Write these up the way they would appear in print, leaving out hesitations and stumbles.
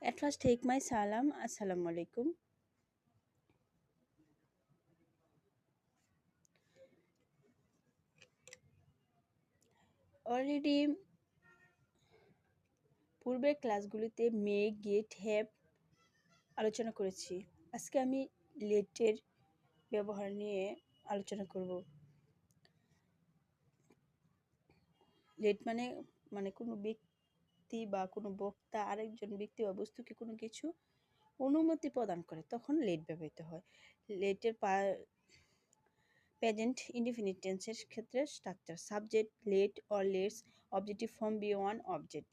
At first, take my salam. Assalamu alaikum. Already পূর্বের ক্লাসগুলিতে মে, gate, have আলোচনা করেছি। আজকে আমি লেটের ব্যবহার নিয়ে আলোচনা করব। লেট মানে কোনো ব্যক্তি বা কোনো বক্তা আরেকজন ব্যক্তি বা বস্তুকে কোনো কিছু অনুমতি প্রদান করে, তখন লেট ব্যবহৃত হয়। লেটের প্রেজেন্ট ইনডিফিনিট টেন্সের ক্ষেত্রে structure: subject, let or lets, objective form B one object.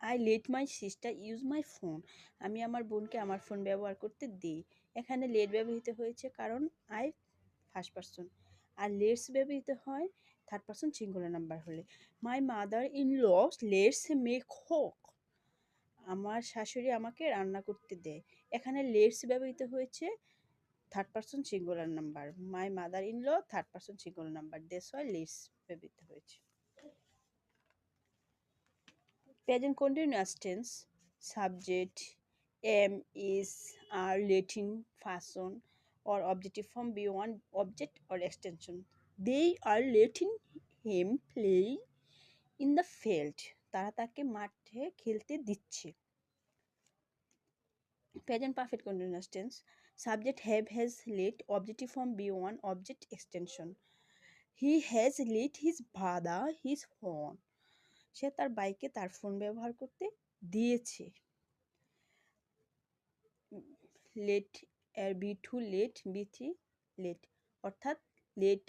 I let my sister use my phone. আমি আমার বোনকে আমার ফোন ব্যবহার করতে দিই। এখানে লেট ব্যবহৃত হয়েছে কারণ আই ফার্স্ট পারসন, আর লেটস ব্যবহৃত হয় থার্ড পারসন সিঙ্গুলার নাম্বার হলে। My mother in law lets make হোক। আমার শাশুড়ি আমাকে রান্না করতে দেয়। এখানে লেটস ব্যবহৃত হয়েছে third person singular number. My mother in law third person singular number, that's why lets ব্যবহৃত হয়েছে। Present continuous tense: subject, am, is, are, letting, fason, or objective form be one object or extension. They are letting him play in the field. তারা তাকে মাঠে খেলতে দিচ্ছে। Present perfect continuous tense: subject have, has, let, objective form be one object extension. He has let his father his phone. সে তার বাইকে তার phone ব্যবহার করতে দিয়েছে। লেট এর B two let, B three let, অর্থাৎ let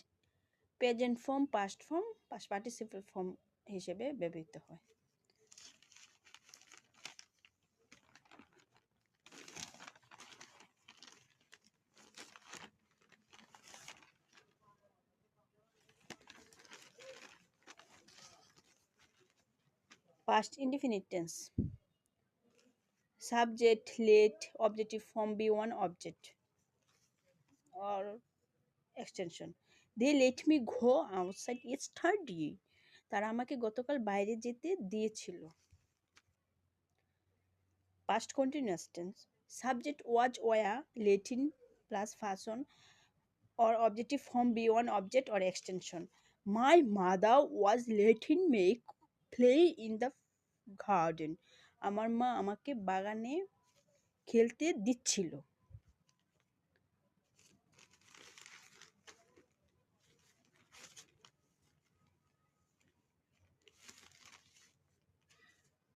present form, past form, past participle form হিসেবে ব্যবহৃত হয়। Past indefinite tense: subject, let, objective form B one object or extension. They let me go outside yesterday. তারা আমাকে গতকাল বাইরে যেতে দিয়েছিল। Past continuous tense: subject was, were, letting plus person or objective form be one object or extension. My mother was letting me play in the garden. আমার মা আমাকে বাগানে খেলতে দিচ্ছিল।